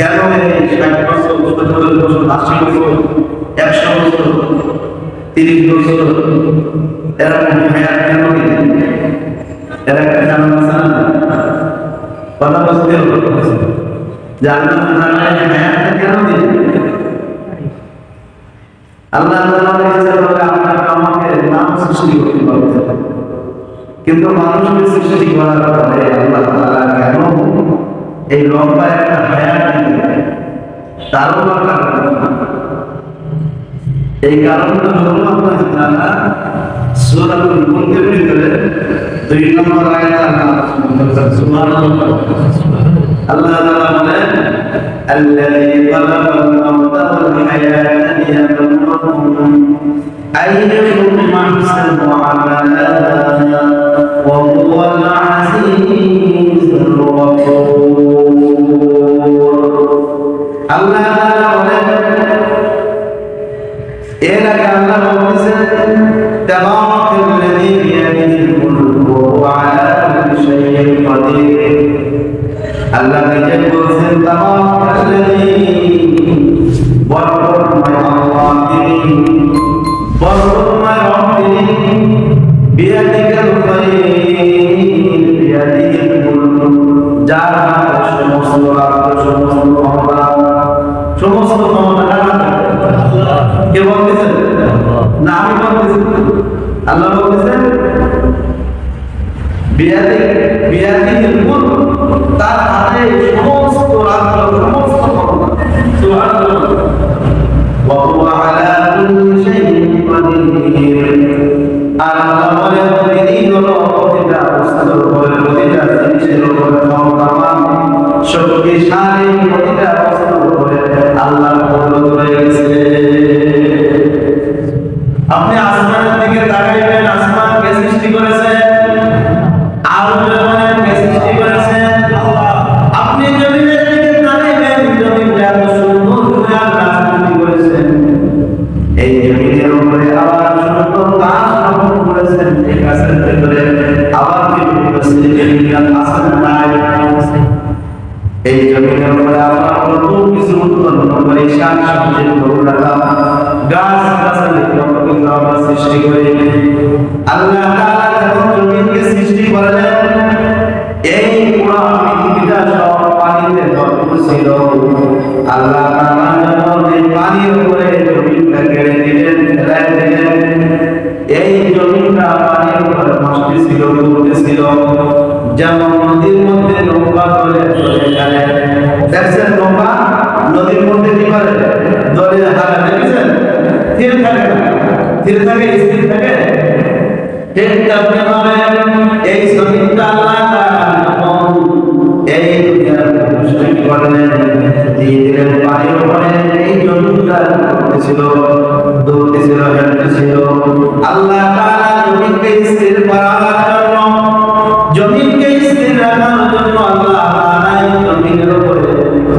কেন এই 60 বছর 70 বছর 80 বছর 100 বছর 30 বছর এরকম হায়াত কেন দিলেন? এরা একটা জানান আছে না কথা বুঝতে হবে জানান হায়াতটা কেন দিলেন? আল্লাহ তাআলা ইচ্ছা করলে আপনাকে আমাকে নাম সৃষ্টি করতে পারতেন, কিন্তু মানুষকে সৃষ্টি করার পরে আল্লাহ তাআলা কেন এই লম্বা একটা হায়াত দিলেন তারও কারণ, এই কারণটা হলো আল্লাহ তাআলা সূরাতুল মুলকের ভিতরে 2 নম্বর আয়াতে সুবহানাল্লাহ আল্লাহ তাআলা বলেন الذي خلق الموت والحياة ليبلوكم أيكم أحسن عملا وهو العزيز الغفور الله تعالى বলেন এর আগে আল্লাহ বলেছেন তাবারাকাল্লাযী বিয়াদিহিল মুলকু ওয়া আলা কুল্লি শাইইন কাদির। আল্লাহ নিজে বলেছেন তাবারাকাল্লাযী বরকতময় আল্লাহ তিনি বরকতময় রব তিনি বিয়াদিহিল খায়র বিয়াদিহিল মুলক যার হাতে সমস্ত রাজ্য সমস্ত ক্ষমতা কে বলতেছেন? না আমি বলতেছি, আল্লাহ বলতেছেন বিয়াদিহিল মুলক তার হাতে সমস্ত রাজ্য সমস্ত ক্ষমতা। সুবহানাল্লাহ ওয়া হুয়া আলা কুল্লি শাইইন কাদির। আর আল্লাহ বলেন তিনি হলো প্রতিটা বস্তুর উপরে প্রতিটা জিনিসের উপরে ক্ষমতাবান শক্তিশালী, প্রতিটা বস্তুর উপরে আল্লাহর কুদরত রয়েছে। আপনি আসমানের দিকে তাকাইবেন, আসমান কে সৃষ্টি করেছে? আল্লাহ কে সৃষ্টি করেছে? আল্লাহ। আপনি জমিনের দিকে তাকাইবেন, জমিনটা এত সুন্দর করে আল্লাহ সৃষ্টি করেছেন। এই জমিনের উপরে আবার সুন্দর গাছ রোপণ করেছেন, এই গাছের ভিতরে আবার বিভিন্ন সৃষ্টির আসন নাই। এই জমিনের উপরে আবার কত কিছু উৎপন্ন করে শাকসবজি গরুরা গাছ গাছালি কত কিছু আবার সৃষ্টি করে। আল্লাহ তাআলা যখন জমিনকে সৃষ্টি করলেন, এই পুরো পৃথিবীটা সব পানিতে ভরপুর ছিল। আল্লাহ তাআলা যখন এই পানির উপরে জমিনটা কেড়ে দিলেন, ফেলাই দিলেন, এই জমিনটা পানির উপরে ভাসতেছিল, উঠতেছিল। যেমন নদীর মধ্যে নৌকা দোলে চলে, দেখছেন নৌকা নদীর মধ্যে কি করে? দোলে হারা, দেখেছেন? স্থির থাকে না, স্থির থাকে, স্থির থাকে। ঠিক তেমনিভাবে এই জমিনটা আল্লাহ তাআলা যখন এই দুনিয়ার সৃষ্টি করলেন, দিয়ে দিলেন পানির উপরে, এই জমিনটা উঠতেছিল, দৌড়তেছিল, হেঁটতেছিল। আল্লাহ তাআলা জমিনকে স্থির করার জন্য, জমিনকে স্থির রাখার জন্য আল্লাহ তাআলা জমিনের উপরে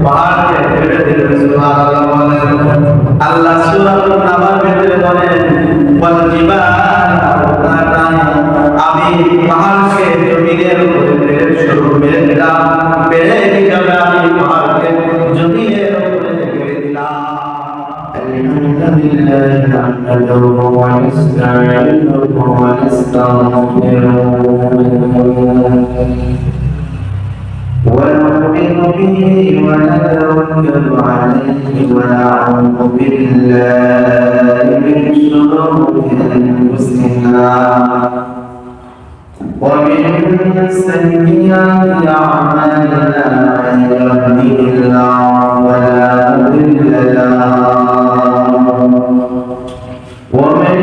পাহাড়কে ফেলে দিলেন। সুবহানাল্লাহ বলেন। আল্লাহ সূরাতুন নাবার ভিতরে বলেন ওয়াল জিবালা আওতাদা, আমি পাহাড়কে জমিনের উপরে ফেলে শুরু মেরে দিলাম, ফেলে দিলাম আমি পাহাড়কে জমিনের উপরে ফেলে দিলাম। আলহামদুলিল্লাহ নাহমাদুহু ওয়া নাস্তাঈনুহু ওয়া নাস্তাগফিরুহু ونؤمن به ونتوكل عليه ونعوذ بالله من شرور أنفسنا ومن سيئات أعمالنا من يهده الله فلا مضل له ومن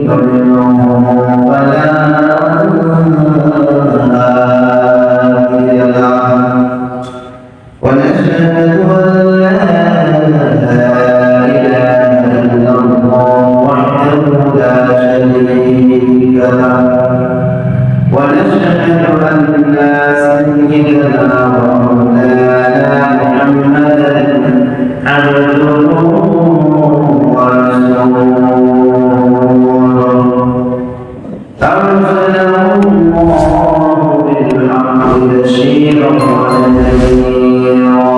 يضلل فلا ونشهد أن لا إله إلا الله وحده لا شريك له ونشهد أن سيدنا ومولانا محمدا عبده ورسوله أرسله الله بالحق بشيرا ونذيرا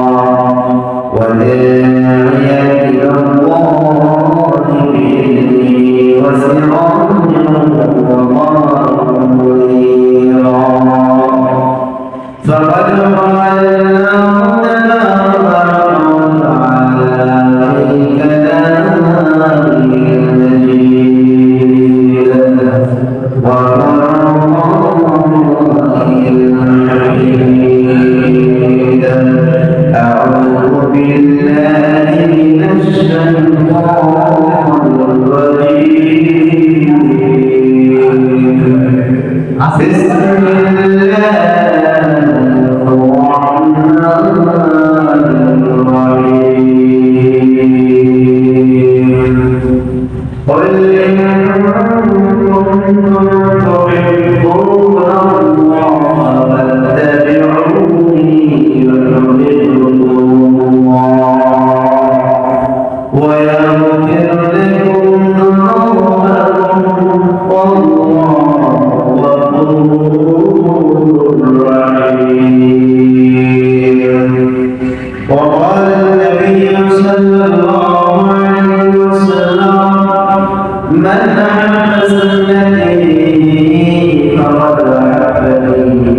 أعوذ بالله من الشيطان الرجيم بسم الله الرحمن الرحيم قل إن كنتم تحبون الله فاتبعوني يحببكم الله ويغفر لكم ذنوبكم والله غفور رحيم. وقال النبي صلى الله عليه وسلم من أحب سنتي فقد أحبني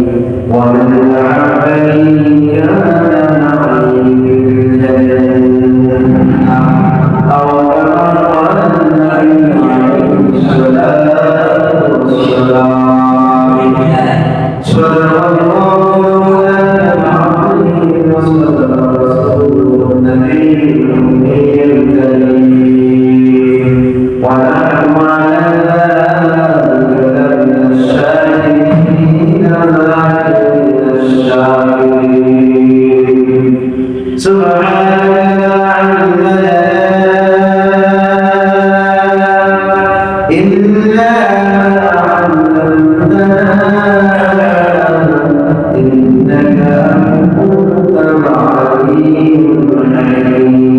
ومن أحبني كان معي في الجنة أو كما قال النبي عليه الصلاة والسلام. صدق الله العظيم وصدق رسوله النبي الكريم ونحن على ذلك لمن الشاهدين من الشاكرين. سبحانك لا علم لنا إلا ما علمتنا إنك أنت العليم الحكيم.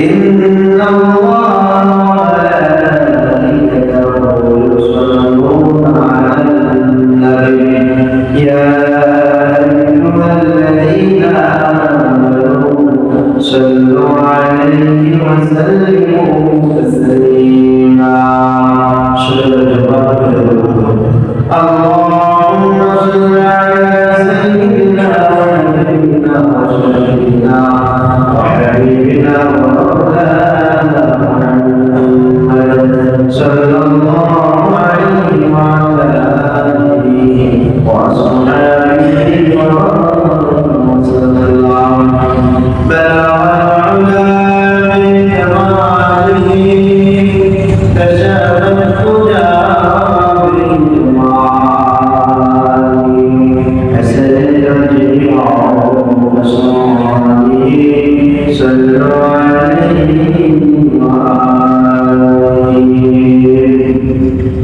إن الله وملائكته يصلون على النبي يا أيها الذين آمنوا صلوا عليه وسلموا تسليما. اللهم صل على سيدنا ونبينا وشفيعنا وحبيبنا ومولانا محمد صلى الله عليه وعلى آله وأصحابه وسلم. بلغ العلا بكماله كشف الهدى بالجمال حسن الجميع وصالح صلوا عليه وآله.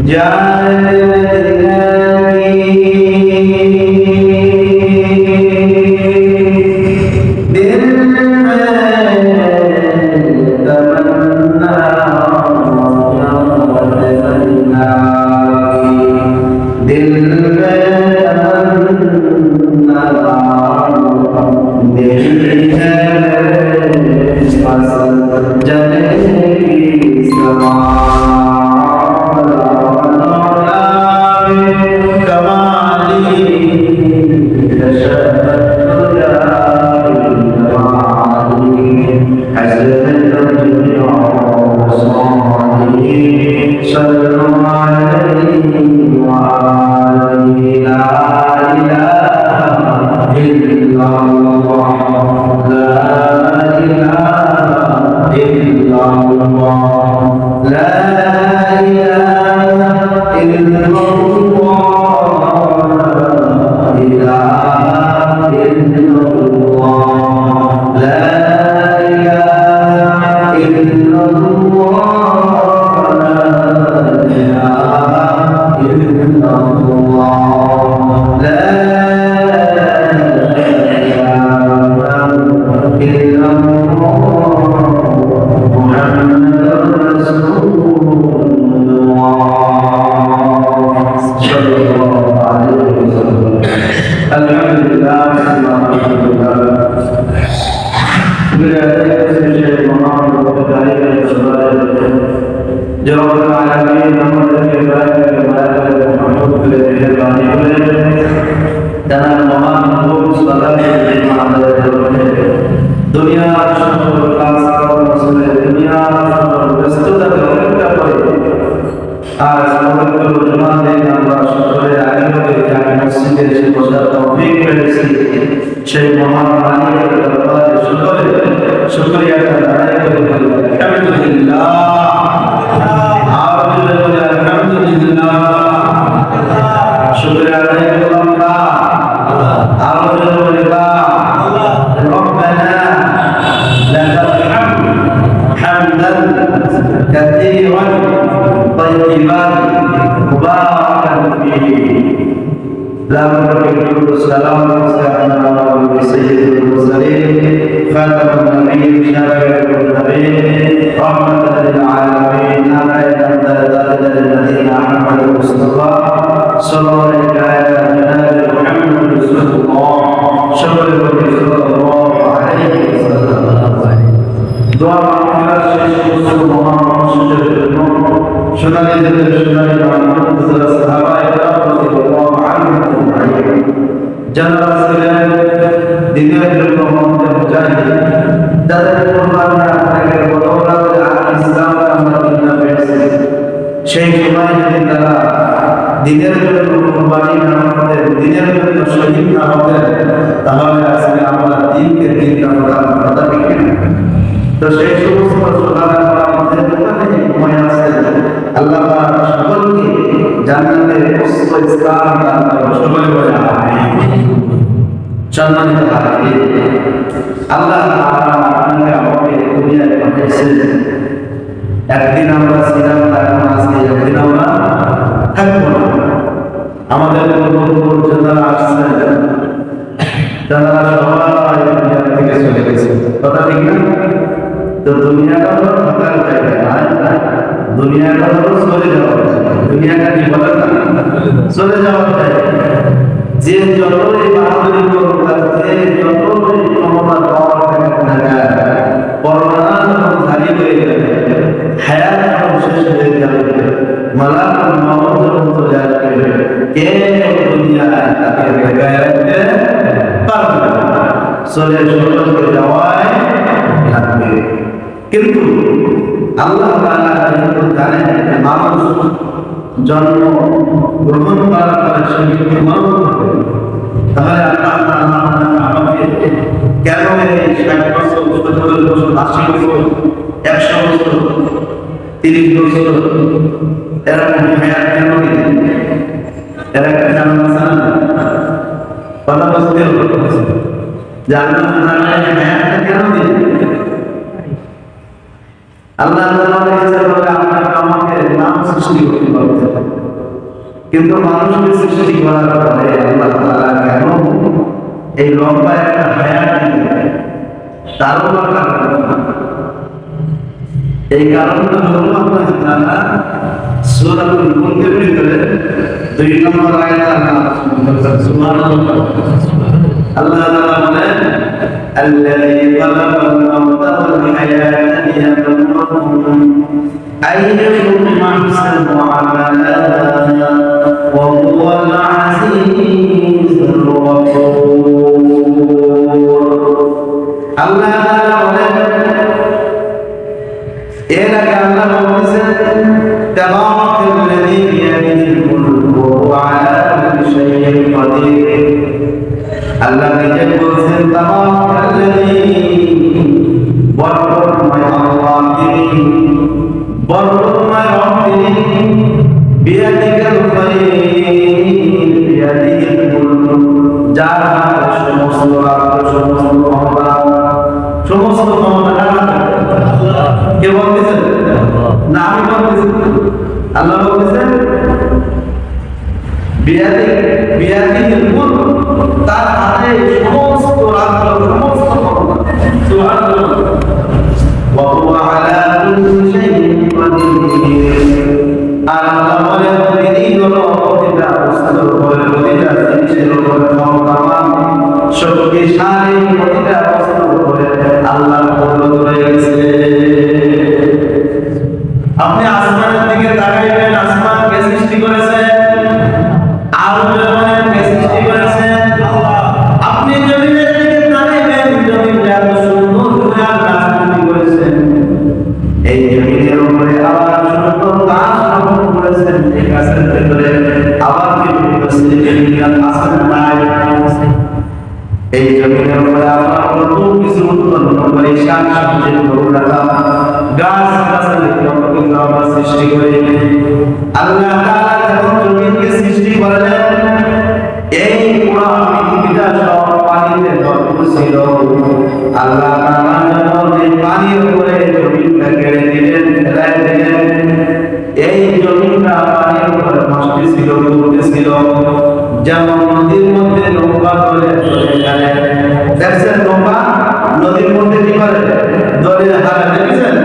جعل আজ পবিত্র জুমার দিন আমরা সকলে আগে জামি মসজিদে এসে বসার তৌফিক পেরেছি সেই মহান মালিকের দরবারে শুকরিয়া আদায় করে আলহামদুলিল্লাহ। আলহামদুলিল্লাহ শুকরিয়া আদায় করলাম আলহামদুলিল্লাহ। ربنا لك الحمد حمدا كثيرا طيبا مباركا فيه. لا نكلف السلام على سيد المرسلين خاتم النبيين شافع النبيين رحمة للعالمين أبدا ذات الذين أحمد المصطفى صلى الله على جناب محمد رسول الله شكر صلى الله عليه وسلم. دعاء مغفرة شيخ رسول الله شنو যারা ছিলেন দিনের জন্য মুজাহিদ তাদের কুরবানি আপনাকে বদৌলতে ইসলাম আমরা দুনিয়া পেয়েছি। সেই সময় যদি তারা দিনের জন্য কুরবানি না করতেন, দিনের জন্য শহীদ না হতেন, তাহলে আজকে আমরা দিনকে দিন কথা লিখি না। তো সেই সমস্ত সোনার আমাদের দোকানে ঘুমায় আছেন, আল্লাহ সকলকে জান্নাতের উচ্চ স্থান দান করুন। সকলে বলে আমিন। সম্মানিত ভাই, আল্লাহ আপনাকে আমাকে দুনিয়ায় পাঠিয়েছেন। একদিন আমরা ছিলাম, এখন আজকে একদিন আমরা থাকবো না। আমাদের পূর্বপুরুষ যারা আসছেন তারা সবাই দুনিয়া থেকে চলে গেছে, কথা ঠিক না? তো দুনিয়াটা হলো থাকার জায়গা না, দুনিয়াটা হলো চলে যাওয়ার জায়গা। দুনিয়াটা কি বলেন না, চলে যাওয়ার জায়গা। যে যতই বাহাদুরি করুক, যে যতই ক্ষমতা পাওয়ার থাকে, করোনা যখন জারি হয়ে যাবে, হায়াত যখন শেষ হয়ে যাবে, মালাকুল মউত যখন চলে আসবে, কেউ দুনিয়ায় তাকে ঠেকায় রাখতে পারবে না। চলে সকলকে যাওয়াই লাগবে। কিন্তু আল্লাহ তাআলা যেহেতু জানেন মানুষ জন্ম গ্রহণ করার পরে শরীর মরণ হবে, তাহলে আল্লাহ তাআলা আমাকে কেন এই ৬০ বছর ৭০ বছর ৮০ বছর ১০০ বছর ৩০ বছর এরকম হায়াত কেন দিলেন? এর একটা কারণ আছে না? কথা বুঝতে হবে যে আল্লাহ তাআলা এই হায়াতটা কেন দিলেন? আল্লাহ তাআলা ইচ্ছা করলে আপনাকে আমাকে নাম সৃষ্টি করতে পারতেন, কিন্তু মানুষকে সৃষ্টি করার পরে আল্লাহ তাআলা কেন এই লম্বা একটা হায়াত দিলেন? তারও কারণ, এই কারণটা হলো আল্লাহ তাআলা সূরাতুল মুলকের ভিতরে ২ নম্বর আয়াতে আল্লাহ সুবহানাল্লাহ আল্লাহ তাআলা বলেন الذي خلق الموت والحياة ليبلوكم أيكم أحسن عملا وهو العزيز الغفور. الله تعالى বলেন, এর আগে আল্লাহ বলেছেন তাবারাকাল্লাযী বিয়াদিহিল মুলকু ওয়া আলা কুল্লি শাইইন কাদির। আল্লাহ নিজে বলছেন তাবারাকাল্লাযী, বরকতময় আল্লাহ তিনি, বরকতময় রব তিনি, বিয়াদিকাল খায়র বিয়াদিহিল মুলক, যার হাতে সমস্ত রাজ্য, সমস্ত ক্ষমতা, সমস্ত ক্ষমতা আল্লাহ। কে বলতেছেন? না আমি বলতেছি, আল্লাহ বলতেছেন বিয়াদিহিল মুলক, তার হাতে সমস্ত রাজ্য, সমস্ত ক্ষমতা। সুবহানাল্লাহ। ওয়া হুয়া আলা কুল্লি শাইইন কাদির। আর আল্লাহ বলেন তিনি হলো প্রতিটা বস্তুর উপরে, প্রতিটা জিনিসের উপরে ক্ষমতাবান, শক্তিশালী, প্রতিটা বস্তুর উপরে আল্লাহর কুদরত রয়েছে। আপনি আসমানের দিকে তাকাইবেন, আসমান কে সৃষ্টি করেছে? আরো জমিনের কে সৃষ্টি করেছে? আল্লাহ। আপনি জমিনের দিকে তাকাইবেন, জমিনটা এত সুন্দর করে আল্লাহ সৃষ্টি করেছেন। এই জমিনের উপরে আবার সুন্দর গাছ রোপণ করেছেন, এই গাছের ভিতরে আবার বিভিন্ন শ্রেণীর গাছ আছে না নাই? এই জমিনের উপরে আল্লাহ কত কিছু উৎপন্ন করে, শাক-সবজি, গরু-রাখা, গাছ-গাছালি কত কিছু আল্লাহ সৃষ্টি করে। আল্লাহ তাআলা যখন জমিনকে সৃষ্টি করলেন, এই পুরো পৃথিবীটা সব পানিতে ভরপুর ছিল। আল্লাহ তাআলা যখন এই পানির উপরে জমিনটা কেড়ে দিলেন, ফেলাই দিলেন, এই জমিনটা পানির উপরে ভাসতেছিল, উঠতেছিল। যেমন নদীর মধ্যে নৌকা চলে গেলে দেখছেন, নৌকা নদীর মধ্যে কি করে দলে হারা, দেখেছেন?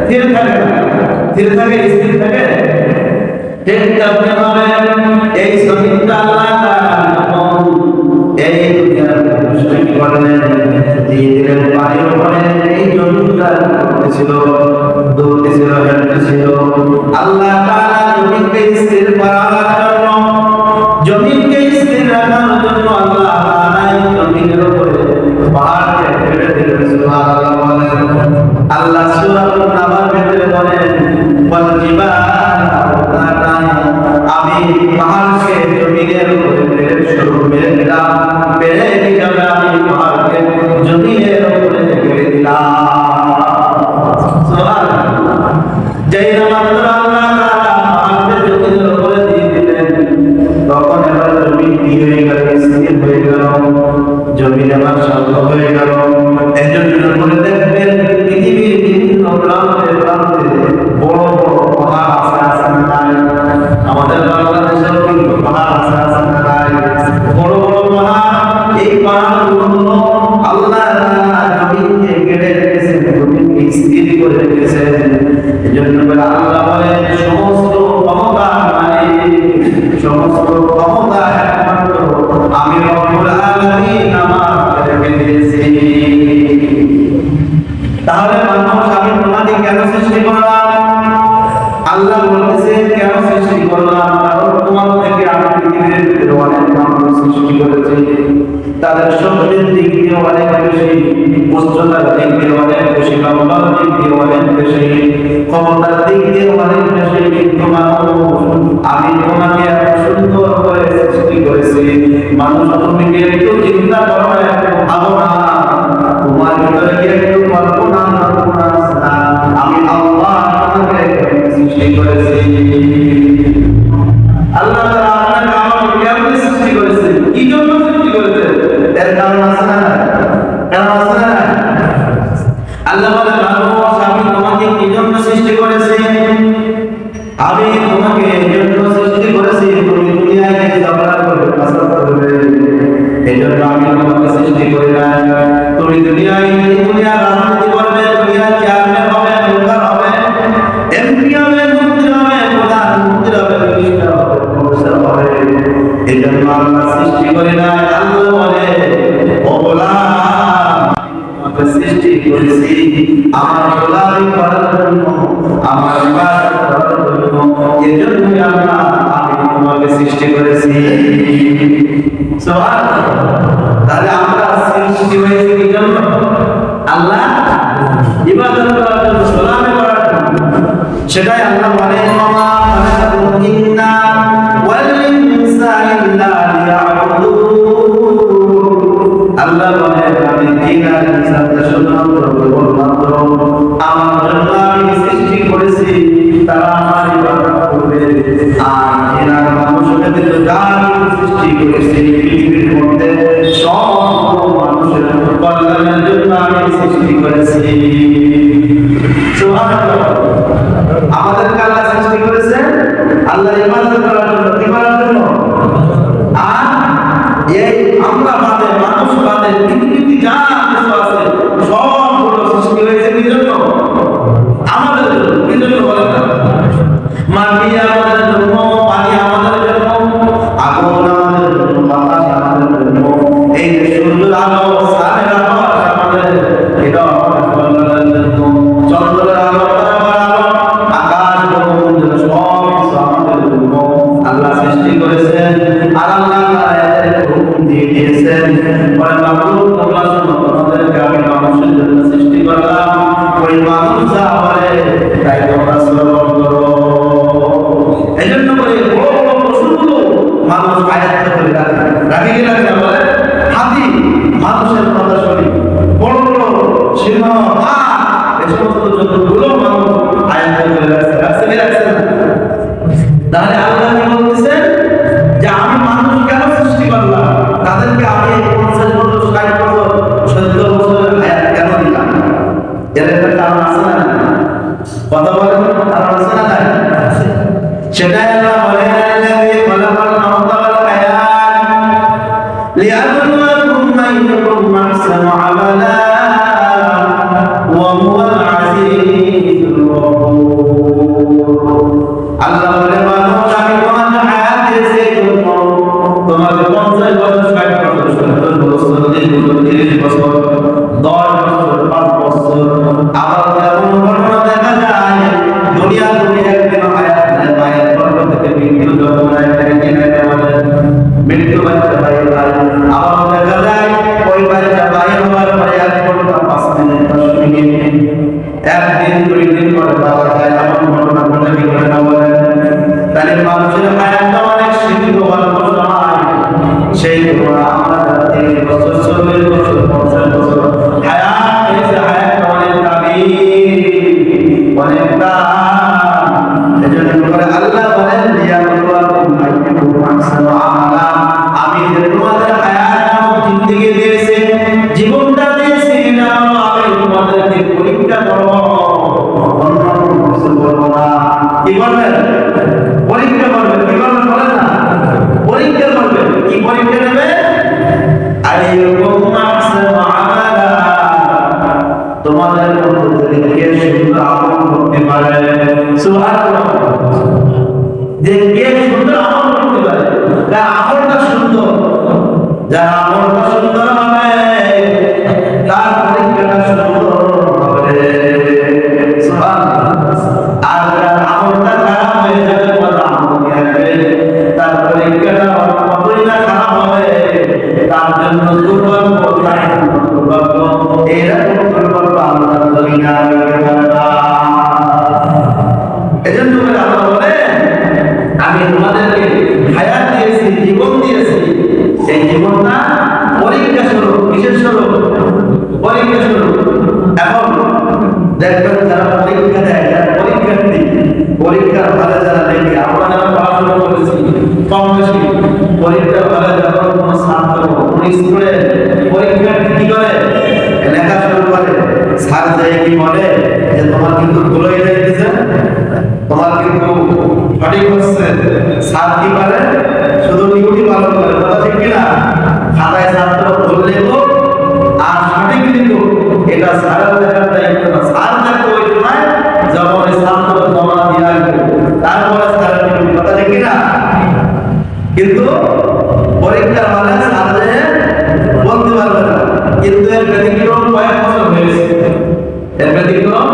স্থির থাকে না, স্থির থাকে, স্থির থাকে। ঠিক তেমনিভাবে এই জমিনটা আল্লাহ তাআলা যখন এই দুনিয়ার সৃষ্টি করলেন, দিয়ে দিলেন পানির উপরে, এই জমিনটা উঠতেছিল, দৌড়তেছিল, হেঁটতেছিল। আল্লাহ তাআলা জমিনকে স্থির করার জন্য, জমিনকে স্থির রাখার জন্য আল্লাহ তাআলা জমিনের উপরে পাহাড়কে ফেলে দিলেন। সুবহানাল্লাহ বলেন। আল্লাহ সূরা আন-নাবার ভিতরে বলেন, ওয়াল জিবালা আওতাদা, আমি পাহাড়কে জমিনের উপরে মেরে দিলাম, মেরে দিলাম, আমি পাহাড়কে জমিনের উপরে মেরে দিলাম। সুবহানাল্লাহ। যেই মাত্র আল্লাহ তাআলা পাহাড়কে জমিনের উপরে দিয়ে দিলেন, তখন এবার জমিন কি হয়ে গেল? স্থির হয়ে গেল, জমিন আবার শান্ত হয়ে গেল। এজন্য বলে দেখবেন পৃথিবীর বিভিন্ন প্রান্তে প্রান্তে বড় বড় পাহাড় আছে না নাই? আমাদের বাংলাদেশেও কিন্তু পাহাড় আছে না নাই? বড় বড় পাহাড়, এই পাহাড়গুলো আল্লাহ তাআলা জমিনকে কেটে রেখেছেন, জমিনকে স্থির করে রেখেছেন। এজন্য বলে আল্লাহ বলেন, সমস্ত ক্ষমতা সমস্ত ক্ষমতা একমাত্র আমি রব্বুল আলামিন আমার রেখে দিয়েছি। তাহলে মানুষ, আমি তোমাকে কেন সৃষ্টি করলাম? আল্লাহ বলতেছে কেন সৃষ্টি করলাম? কারণ তোমার থেকে আমি পৃথিবীর ভিতরে অনেক মানুষ সৃষ্টি করেছি, তাদের শক্তির দিক দিয়ে অনেক বেশি, উচ্চতার দিক দিয়ে অনেক বেশি, লম্বার দিক দিয়ে অনেক বেশি, ক্ষমতার দিক দিয়ে অনেক বেশি। কিন্তু মানুষ, আমি তোমাকে এত সুন্দর করে সৃষ্টি করেছি, মানুষ তুমি কি একটু চিন্তা করো, একটু ভাবো না? তোমার ভিতরে কি একটু কল্পনা আছে না? আমি আল্লাহ তোমাকে সৃষ্টি করেছি। আল্লাহ তাআলা আপনাকে আমাকে কেমনে সৃষ্টি করেছে, কি জন্য সৃষ্টি করেছে, এর কারণ আছে না? কারণ আছে না? আল্লাহ বলে, মানুষ আমি তোমাকে কি জন্য সৃষ্টি করেছি? আমি তোমাকে এই জন্য সৃষ্টি করেছি, তুমি দুনিয়ায় ঝগড়া করবে, ফাসাদ করবে, এই জন্য আমি তোমাকে সৃষ্টি করি না। তুমি দুনিয়ায় রাজনীতি করবে, দুনিয়ার চেয়ারম্যান হবে, মেম্বার হবে, এমপি হবে, মন্ত্রী হবে, প্রধানমন্ত্রী হবে, মিনিস্টার হবে, প্রফেসর হবে, এই জন্য আল্লাহ সৃষ্টি করি না। আল্লাহ বলে, ও গোলাম, তোমাকে সৃষ্টি করেছি আমার গোলামি করার জন্য, আমার ইবাদত করার জন্য। এই জন্যই আল্লাহ আমি তোমাকে সৃষ্টি করেছি। সুবহানাল্লাহ। তাহলে আমরা সৃষ্টি হয়েছি কি জন্য? আল্লাহ ইবাদত করার জন্য, গোলামি করার জন্য। সেটাই আল্লাহ বলেন, ওয়া খালাকাতুল জিন্না ওয়াল ইনসা ইল্লা লিয়াবুদুন। আল্লাহ বলেন, আমি জিন আর ইনসানকে শুধুমাত্র কেবলমাত্র আমার জন্য আমি সৃষ্টি করেছি, তারা আমার ইবাদত করবে। আর জিন আর মানুষকে তো যার সৃষ্টি করেছি পৃথিবীর মধ্যে সব মানুষের কল্যাণের জন্য আমি সৃষ্টি করেছি। সুবহানাল্লাহ। আমাদেরকে আল্লাহ সৃষ্টি করেছেন আল্লাহর ইবাদত করার জন্য, কি করার জন্য? আর এই আমরা বাদে, মানুষ বাদে পৃথিবীতে যা কিছু আছে সবগুলো সৃষ্টি হয়েছে কি জন্য? আমাদের জন্য। কি জন্য বলেন না? মাটি আমাদের জন্য, পানি আমাদের জন্য, আগুন আমাদের জন্য, বাতাস আমাদের জন্য, এই সূর্যের আলো, চাঁদের আলো আমাদের, এটা আমাদের কল্যাণের জন্য, চন্দ্রের আলো, তারার আলো, আকাশ মণ্ডল সব কিছু আমাদের জন্য আল্লাহ সৃষ্টি করেছেন। আর আল্লাহ এদের হুকুম দিয়ে দিয়েছেন, বলে মাবুদ তোমরা শোনো, তোমাদেরকে আমি মানুষের জন্য সৃষ্টি করলাম, ওই মানুষ যা বলে তাই তোমরা শ্রবণ করো। এই জন্য করে বড় বড় পশুগুলো মানুষ আয়ত্ত করে রাখে, রাখে কি রাখে না? বলে হাতি, أحسن عملا وهو العزيز الغفور আল্লাহ বলে মানুষ আমি তোমাকে হায়াত দিয়েছি তোমাকে 50 বছর 60 বছর 70 বছর 30 বছর 10 বছর 5 বছর আবার যেমন ঘটনা দেখা যায় দুনিয়া একদিন হায়াত নেয় মায়ের গর্ভ থেকে মৃত্যু যখন একটা কিনে নেওয়া মৃত্যু বাচ্চা বাইরে আবার দেখা যায় ওই বাচ্চা বাইরে হওয়ার পরে 1 ঘন্টা 5 মিনিট 10 মিনিট একদিন 2 দিন পরে পাওয়া যায় এমন ঘটনা ঘটে কি করে না বলে তাহলে মানুষের হায়াতটা অনেক সীমিত অল্প সময় সেই তোমরা আমরা 30 বছর 40 বছর 50 বছর হায়াত পেয়েছে হায়াতটা অনেক দামি অনেক এজন্য করে আল্লাহ বলেন আমি যে তোমাদের হায়াত নামক জিন্দেগি দিয়েছি জীবনটা দিয়েছি না আমি তোমাদেরকে পরীক্ষা করব অন্য কিছু বলবো না কি বলবেন পরীক্ষা করবেন কি বলবেন বলেন না পরীক্ষা করবেন কি পরীক্ষা নেবে আইয়ুকুম আহসানু আমালা তোমাদের মধ্যে থেকে কে সুন্দর আমল করতে পারে সুবহানাল্লাহ যে কে সুন্দর আমল করতে পারে যার আমলটা সুন্দর যার আমলটা সুন্দর হবে তার পরীক্ষাটা সুন্দর হবে সুবহানাল্লাহ আর যার আমলটা খারাপ হয়ে যাবে বলা আমল হবে তার পরীক্ষাটা কতই না খারাপ হবে তার জন্য দুর্ভাগ্য দুর্ভাগ্য এরকম দুর্ভাগ্য আল্লাহ দুনিয়া এজন্য আল্লাহ বলে আমি তোমাদেরকে হায়াত দিয়েছি জীবন দিয়েছি এই জীবনটা পরীক্ষা স্বরূপ বিশেষ স্বরূপ পরীক্ষা স্বরূপ এখন দেখবেন যারা পরীক্ষা দেয় যারা পরীক্ষার্থী পরীক্ষার ফলে যারা দেখে আমরা যারা পড়াশোনা করেছি কম বেশি পরীক্ষার ফলে যখন কোনো ছাত্র কোনো স্কুলে পরীক্ষার্থী কি করে লেখা শুরু করে স্যার যায় কি বলে যে তোমার কিন্তু ভুল হয়ে যাইতেছে তোমার কিন্তু সঠিক হচ্ছে স্যার কি পারে শুধু ডিউটি পালন করে কথা ঠিক কিনা খাতায় ছাত্র ভুল লেখো আর সঠিক লিখো এটা স্যারের দেখার দায়িত্ব না স্যার দেখো ওই সময় যখন ওই ছাত্র জমা দিয়ে আসবে তারপরে স্যারের ডিউটি কথা ঠিক কিনা কিন্তু পরীক্ষার হলে স্যারে বলতে পারবে না কিন্তু এর ব্যতিক্রম কয়েক বছর হয়েছে এর ব্যতিক্রম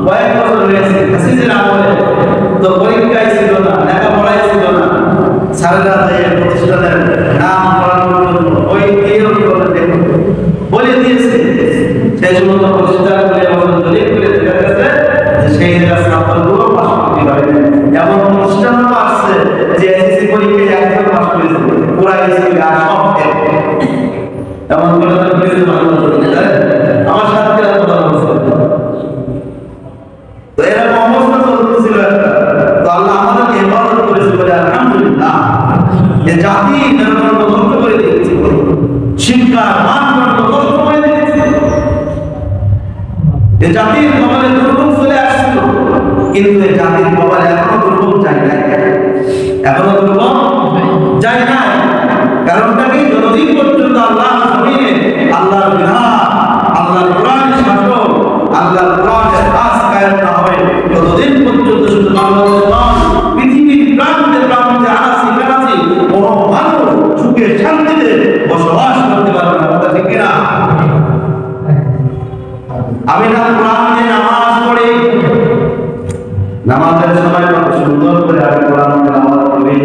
কয়েক বছর হয়েছে হাসিজের আমলে তো পরীক্ষায় ছিল না লেখাপড়ায় ছিল না স্যারেরা যে প্রতিষ্ঠানের নাম পড়ানোর জন্য ওই বলে দিয়েছে সেই সমস্ত প্রতিষ্ঠানগুলি এখন দলিল করে দেখা গেছে যে সেই ছাত্রগুলো পাশ করতে পারে এমন প্রতিষ্ঠানও আসছে যে এসএসসি পরীক্ষায় একজন পাশ করেছে পুরা স্কুলে আর সব এমন করে আমার সাথে কথা বলছে তো এরকম অবস্থা চলতেছিল একটা তো আল্লাহ আমাদেরকে হেফাজত করেছে বলে আলহামদুলিল্লাহ যে জাতি নির্মাণ ধ্বংস করে দিয়েছে শিক্ষার মানদণ্ড ধ্বংস করে দিয়েছে যে জাতির কবলে দুর্ভোগ চলে আসছিল কিন্তু এই জাতির কবলে এখনো দুর্ভোগ যায় নাই এখনো দুর্ভোগ যায় নাই কারণটা কি যতদিন পর্যন্ত আল্লাহ জমিনে আল্লাহর বিধান আল্লাহর কোরআনের শাসন আল্লাহর কোরআনের কাজ কায়েম না হবে ততদিন পর্যন্ত শুধু বাংলাদেশ নয় পৃথিবীর প্রান্তে প্রান্তে আনাচি কানাচি কোনো মানুষ সুখে শান্তিতে বসবাস করতে পারবে না কথা ঠিক কিনা আমি না কোরআন দিয়ে নামাজ পড়ি নামাজের সময় কত সুন্দর করে আমি কোরআন তেলাওয়াত করি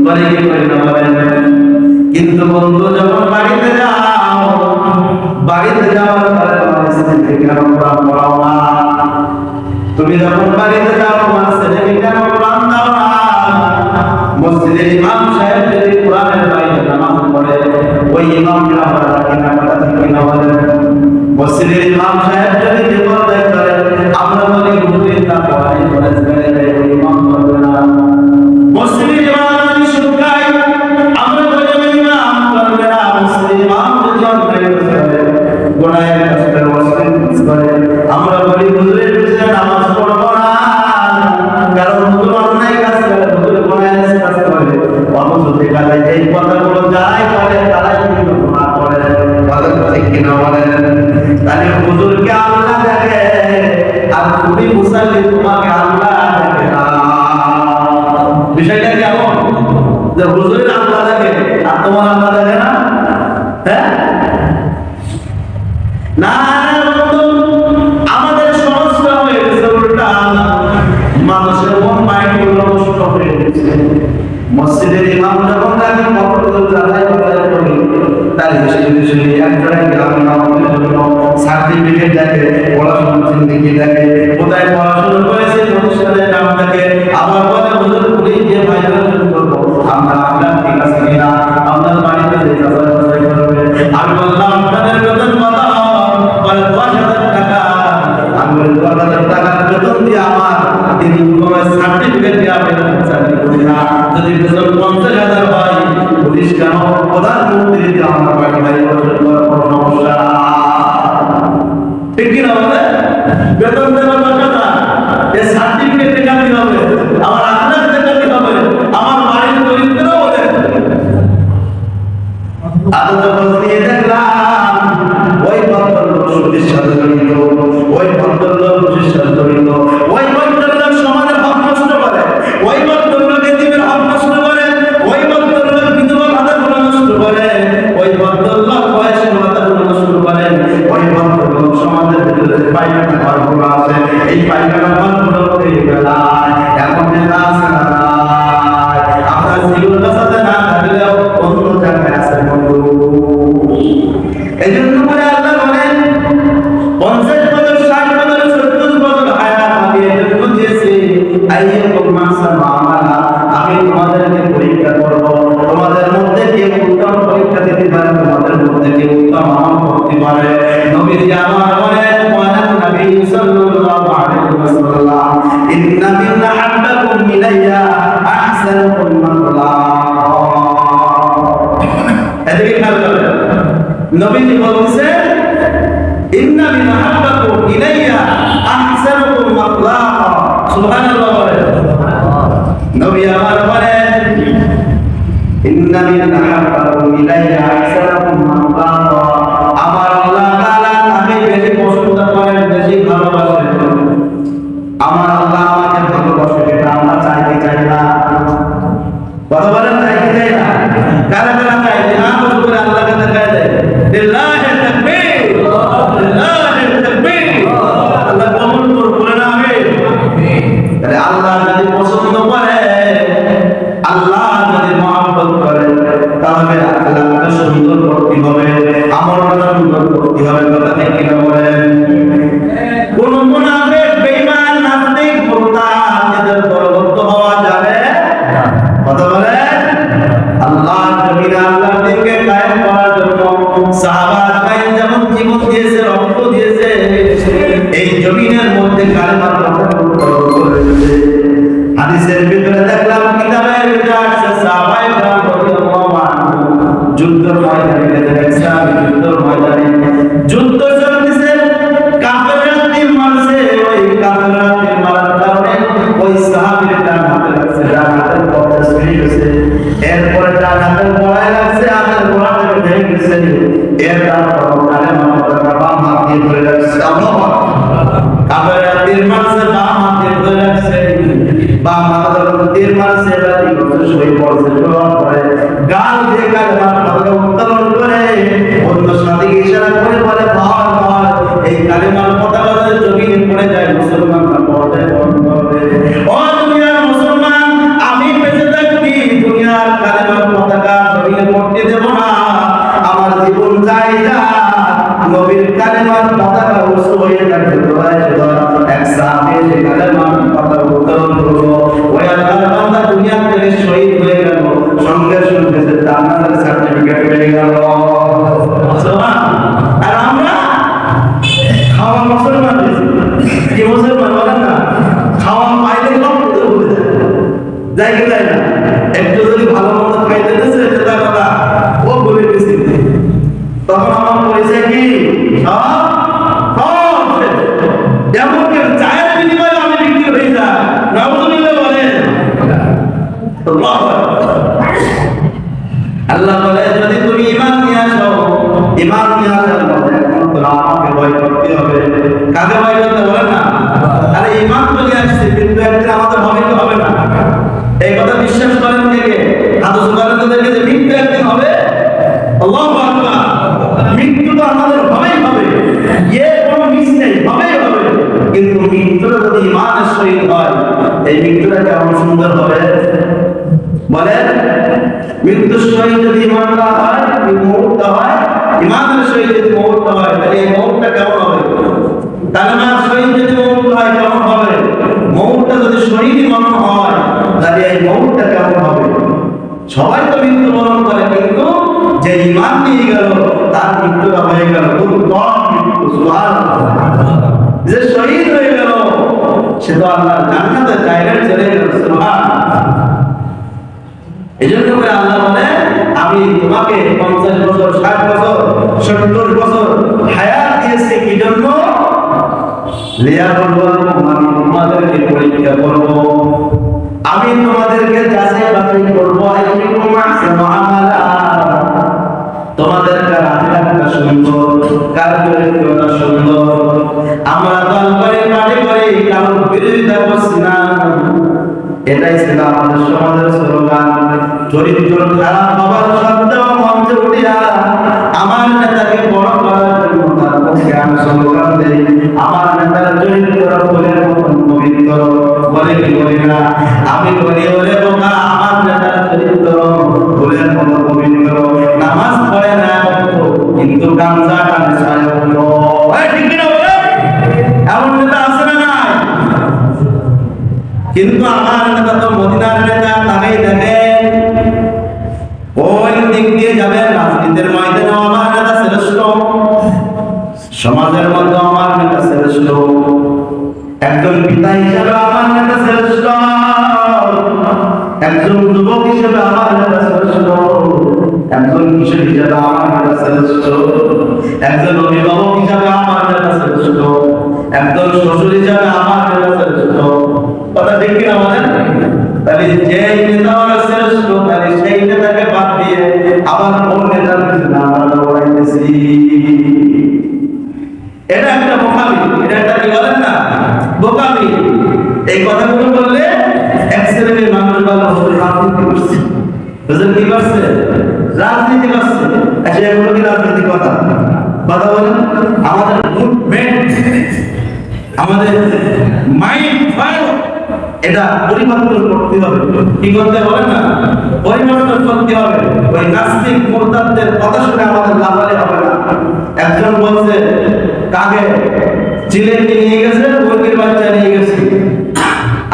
করে কি করি না বলেন কিন্তু বন্ধু যখন বাড়িতে যাও বাড়িতে যাওয়ার পরে তোমার স্ত্রীকে কেন কোরআন পড়াও না তুমি যখন বাড়িতে যাও তোমার ছেলেকে কেন কোরআন দাও না মসজিদের ইমাম সাহেব যদি কোরআনের বাইরে নামাজ পড়ে ওই ইমামকে আমরা ডাকি না কথা ঠিক না বলেন মসজিদের ইমাম সাহেব যদি বিপর্যয় করে আমরা বলি হুজুর তা পড়াই করেছে ওই ইমাম করবে না মসজিদের ইমাম যদি শুকায় আমরা বলি ইমাম করবে না মসজিদের ইমাম যদি অন্যায় করে গোনায় কাজের ওয়াসিত করে আমরা বলি হুজুরের পিছনে নামাজ পড়ব না কারণ হুজুর অন্যায় কাজ করে হুজুর গোনায় কাজ করে অথচ দেখা যায় এই কথাগুলো যাই করে তারাই কিন্তু গুনাহ করে ঠিক কিনা বলেন? তাহলে হুজুরকে আল্লাহ দেখে আর তুমি মুসাল্লি তোমাকে আল্লাহ দেখে না। বিষয়টা কেমন যে হুজুরের আল্লাহ দেখে আর তোমার আল্লাহ দেখে না? হ্যাঁ না বন্ধু, আমাদের সমস্যা হয়ে গেছে উল্টা, মানুষের মন মাইন্ড গুলো নষ্ট হয়ে গেছে। মসজিদের ইমাম যখন তাকে কতগুলো যাচাই বাছাই করি, তার হিসেবে একজনের গ্রামের নামের জন্য সার্টিফিকেট দেখে, পড়াশোনা জিন্দেগি দেখে, কোথায় পড়াশোনা করেছে, প্রতিষ্ঠানের নাম দেখে, আবার বলে হুজুর পুলিশ দিয়ে ভাইরাল করবো, আমরা আপনার ঠিক আছে কিনা, আপনার বাড়িতে যে যাচাই বাছাই করবে। আমি বললাম আপনাদের বেতন কত? বলে 10,000 টাকা। আমি বলি 10,000 টাকার বেতন দিয়ে আমার তিনি কোনো সার্টিফিকেট দিয়ে আপনি চাকরি করি না। যদি বেতন 50,000 হয়, পুলিশ কেন প্রধানমন্ত্রী দিয়ে আমার বাড়ি বাড়ি সমস্যা, ঠিক কিনা বলে? বেতন দেওয়ার কথা এই সার্টিফিকেট দেখাতে হবে, আমার আখড়া দেখাতে হবে, আমার বাড়ির দরিদ্র বলে। আরো যখন নিয়ে দেখলাম ওই ভদ্রলোক সুদের সাথে জড়িত, ওই ভদ্রলোক সুদের সাথে জড়িত, ওই ভদ্রলোক সমাজের হক নষ্ট করে, ওই ভদ্রলোক এতিমের হক নষ্ট করে, ওই ভদ্রলোক বিধবা ভাতাগুলো নষ্ট করে, ওই ভদ্রলোক বয়স্ক ভাতাগুলো নষ্ট করে, ওই ভদ্রলোক সমাজের ভিতরে পায়খানা ঘরগুলো আছে, এই পায়খানা ঘরগুলো হয়ে গেলায় এখন নেতা আছে না নাই? আপনার জীবন বাঁচাতে না থাকলেও অন্য জায়গায় আছে বন্ধু। এই জন্য করে আল্লাহ বলেন 50 বছর 60 বছর 70 বছর হায়াত আমি এর জন্য দিয়েছি, আইয়াকুম মাহসান আমালা, আমি তোমাদেরকে পরীক্ষা করব, তোমাদের মধ্যে কে উত্তম পরীক্ষা দিতে পারে, তোমাদের মধ্যে কে উত্তম আমল করতে পারে। নবীজি আমার বলেন ওয়ালান নবী সাল্লাল্লাহু আলাইহি ওয়াসাল্লাম ইন্না মিন আহাব্বাকুম ইলাইয়া আহসানুকুম মাকলা। এদিকে খেয়াল করেন, নবীজি বলছেন ইন্না মিন আহাব্বাকুম ইলাইয়া আহসানুকুম মাকলাকা। সুবহানাল্লাহ বলেন। নবী আমার বলেন ইন্না মিন আহাব্বাকুম ইলাইয়া আহসানুকুম মাকলাকা, আমার আল্লাহ তাআলা তাকে বেশি পছন্দ করেন, বেশি ভালোবাসেন। আমার আল্লাহ আমাকে ভালোবাসে, এটা আমরা চাইতে চাই না। কথা বলেন, চাইতে চাই না? কারা কারা চাই? হাত উঁচু করে আল্লাহকে দেখায় দেয়, লিল্লাহি তাকবীর, লিল্লাহি তাকবীর। আল্লাহ কবুল করুন, বলেন আমিন। তাহলে আল্লাহ যদি পছন্দ করে, আল্লাহ যদি মহব্বত করে, তাহলে আল্লাহকে সুন্দর করতে হবে, আমলটা সুন্দর করতে হবে। কথা ঠিক কিনা বলেন? কোন মুনাফিক বেঈমান নাস্তিক মুরতাদ এদের পরবর্ত হওয়া যাবে না। কথা বলেন। আল্লাহ জমিনে আল্লাহর দ্বীনকে কায়েম করার জন্য সাহাবা কায়েম যেমন জীবন দিয়েছে, রক্ত দিয়েছে, এই জমিনের মধ্যে কালেমার কথা করেছে। হাদিসের ভিতরে দেখলাম, কিতাবের ভিতরে আছে সাহাবায়ে কেরাম রাদিয়াল্লাহু আনহু যুদ্ধের ময়দানে গেছেন, যুদ্ধের ময়দানে যুদ্ধ চলতেছে, কাফেররা তীর মারছে, ওই কাফেররা তীর মারার কারণে ওই সাহাবীর ডান হাতে লাগছে, ডান হাতের কবজা ছুঁয়ে গেছে, এরপরে ডান হাতের গোড়ায় লাগছে, হাতের গোড়াটা ভেঙে গেছে, এর তারপর কালেমা পড়া বাম হাত দিয়ে ধরে রাখছে। আল্লাহু আকবার। কাফেররা তীর মারছে, বাম হাত দিয়ে ধরে রাখছে, বাম হাতে যখন তীর মারছে, এবার কি করছে? শহীদ পড়ছে, শোয়ার পরে গাল দিয়ে কালেমার পতাকা উত্তোলন করে অন্য সাথীকে ইশারা করে বলে, ভার ভার এই কালেমার পতাকা যদি জমিনে পড়ে যায়, মুসলমানরা পড়ে বন্ধ করবে। ও দুনিয়ার মুসলমান, আমি বেঁচে থাকবি দুনিয়ার কালেমার পতাকা জমিনে পড়তে দেব না। আমার জীবন যায় যা, নবীর কালেমার পতাকা উঁচু হয়ে থাকবে, এক সাহাবী সেই কালেমার পতাকা উত্তোলন করলো, ওই আল্লাহর বান্দা দুনিয়া থেকে শহীদ হয়ে গেল, সঙ্গে সঙ্গে সে জান্নাতের সার্টিফিকেট পেয়ে গেল। আর আমরা খাওয়া মুসলমান, কি মুসলমান বলেন না? খাওয়া পাইলে সব কিছু ভুলে যায়, কি যায় না? একটু যদি ভালো মন্দ খাইতে দিচ্ছে, সেটা কথা ও ভুলে গেছি, তখন আমার পরিচয় কি? এমনকি চায়ের বিনিময়ে আমি বিক্রি হয়ে যায়, নাউযুবিল্লাহ বলেন। আল্লাহ বলে, যদি তুমি ঈমান নিয়ে আসো, ঈমান নিয়ে নামাজের মধ্যে একমাত্র আমাকে ভয় করতে হবে। কাকে ভয় করতে বলেন না? আরে ঈমান বলে আসছে, কিন্তু একদিন আমাদের হবে কি হবে না? এই কথা বিশ্বাস করেন কে কে? হাত উঁচু করেন তো দেখে যে মৃত্যু একদিন হবে। আল্লাহু আকবার। মৃত্যু তো আমাদের হবেই হবে, এর কোনো মিস নেই, হবেই হবে। কিন্তু মৃত্যুটা যদি ঈমানের সহিত হয়, এই মৃত্যুটা কেমন সুন্দর হবে বলেন? মৃত্যুর সহিত যদি ঈমানটা হয়, মওতটা হয়, ঈমানের সহিত যদি মওতটা হয়, তাহলে এই মওতটা কেমন হবে? কালেমার সহিত যদি মওত হয় কেমন হবে? মওতটা যদি শহীদি মরণ হয়, তাহলে এই মওতটা কেমন হবে? সবাই তো মৃত্যুবরণ করে, কিন্তু যে ঈমান নিয়ে গেল তার মৃত্যুটা হয়ে গেল উত্তম মৃত্যু। সুবহানাল্লাহ। যে শহীদ হয়ে গেল সে তো আল্লাহর জান্নাতে জায়গায় চলে গেল। সুবহানাল্লাহ। এজন্য করে আল্লাহ বলে, আমি তোমাকে 50 বছর, 60 বছর, 70 বছর হায়াত দিয়েছি কি জন্য? লিয়াবলুয়াকুম, আমি তোমাদেরকে পরীক্ষা করব, আমি তোমাদেরকে যাচাই বাছাই করব। আইয়ুকুম আহসানু আমালা, তোমাদের কার আখলাকটা সুন্দর, কার চরিত্রটা সুন্দর। আমরা দল করে পার্টি করে কারোর বিরোধিতা করছি না, এটাই ছিল আমাদের সমাজের স্লোগান। চরিত্র খারাপ হবার সত্ত্বেও মঞ্চে উঠিয়া আমার নেতাকে বড় করার জন্য তার পক্ষে আমি স্লোগান দেই, আমার নেতার চরিত্র ফুলের মতন পবিত্র। বলে কি বলি না? আমি বলি, ওরে বোকা, আমার নেতার চরিত্র ফুলের মতো পবিত্র। নামাজ পড়ে না কিন্তু গামছা টানে ছায় হলো। ঠিক কিনা বলে? এমন নেতা আছে না নাই? কিন্তু আমার নেতা তো মদিনার নেতা, তাকেই দেখেন কোন দিক দিয়ে যাবেন। রাজনীতির ময়দানে আমার নেতা শ্রেষ্ঠ, সমাজের মধ্যে আমার নেতা শ্রেষ্ঠ, একজন পিতা হিসেবে আমার নেতা শ্রেষ্ঠ, একজন যুবক হিসেবে আমার নেতা শ্রেষ্ঠ, একজন কিশোর হিসেবে আমার নেতা শ্রেষ্ঠ, একজন অভিভাবক হিসেবে আমার নেতা শ্রেষ্ঠ, একজন শ্বশুর হিসেবে আমার নেতা শ্রেষ্ঠ। কথা ঠিক কিনা বলেন? তাহলে যে নেতা শ্রেষ্ঠ, তাহলে সেই নেতাকে বাদ দিয়ে আবার কোন নেতার পিছনে আমরা দৌড়াইতেছি? এটা একটা বোকামি, এটা একটা কি বলেন না বোকামি। এই কথাগুলো বললে এক শ্রেণীর মানুষ বলে হুজুর রাজনীতি করছে, হুজুর কি করছে? রাজনীতি করছে। আচ্ছা, এগুলো কি রাজনীতি কথা? কথা বলেন। আমাদের মুভমেন্ট, আমাদের মাইন্ড ফায়ার, এটা পরিবর্তন করতে হবে। কি করতে হবে না? পরিবর্তন করতে হবে। ওই নাস্তিক মুরতাদদের কথা শুনে আমাদের লাফালে হবে না। একজন বলছে কাকে চিলেকে নিয়ে গেছে, মুরগির বাচ্চা নিয়ে গেছে,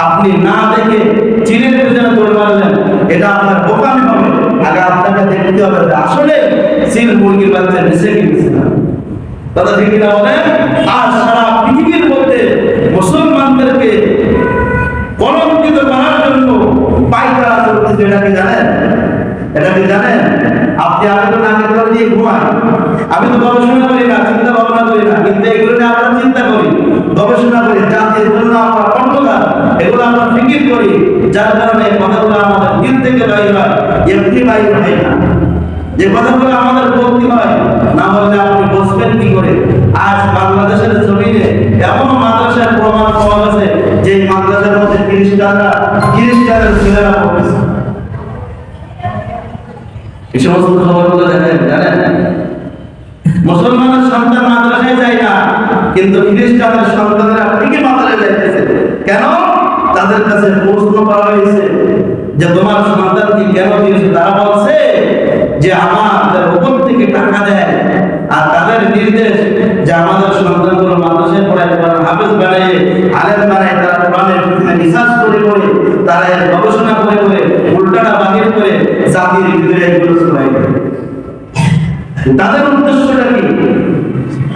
আপনি না দেখে চিলের পেছনে দৌড় মারলেন, এটা আপনার বোকামি হবে। আগে আপনাকে দেখতে হবে আসলে চিল মুরগির বাচ্চা নিচে গেছে না। কথা ঠিক কিনা বলেন? আর সারা পৃথিবীর মধ্যে মুসলমানদেরকে কলঙ্কিত করার জন্য পায়তারা চলতেছে। এটা কি জানেন? এটা কি জানেন? আপনি আমি তো নাকে করে দিয়ে ঘুমাই, আমি তো গবেষণা করি না, চিন্তা ভাবনা করি না, কিন্তু এগুলো নিয়ে আমরা চিন্তা করি, গবেষণা করি, জাতির জন্য আমরা কণ্ঠদার, এগুলো আমরা ফিকির করি। যার কারণে এই কথাগুলো আমাদের দিল থেকে বাইর হয়, এমনি বাইর হয় না। যে কথাগুলো আমাদের বলতে হয়, না বললে আপনি বসবেন কি করে? আজ বাংলাদেশের জমিনে এমন মাদ্রাসার প্রমাণ পাওয়া গেছে যে মাদ্রাসার মধ্যে খ্রিস্টানের ছেলেরা পড়েছে। এই সমস্ত খবরগুলো দেখেন, জানেন মুসলমানের সন্তান মাদ্রাসায় যায় না, কিন্তু খ্রিস্টানের সন্তানরা ঠিকই মাদ্রাসায় যাইতেছে। কেন? তাদের কাছে প্রশ্ন করা হয়েছে যে তোমার সন্তান কি কেন দিয়েছে? তারা বলছে যে আমাদের উপর থেকে টাকা দেয়, আর তাদের নির্দেশ যে আমাদের সন্তানগুলো মাদ্রাসায় পড়ায়, হাফেজ বানায়, আলেম বানায়, তারা কোরআনের রিসার্চ করে করে, তারা গবেষণা করে করে উল্টাটা বাহির করে জাতির ভিতরে এগুলো ছড়াই দেয়। তাদের উদ্দেশ্যটা কি?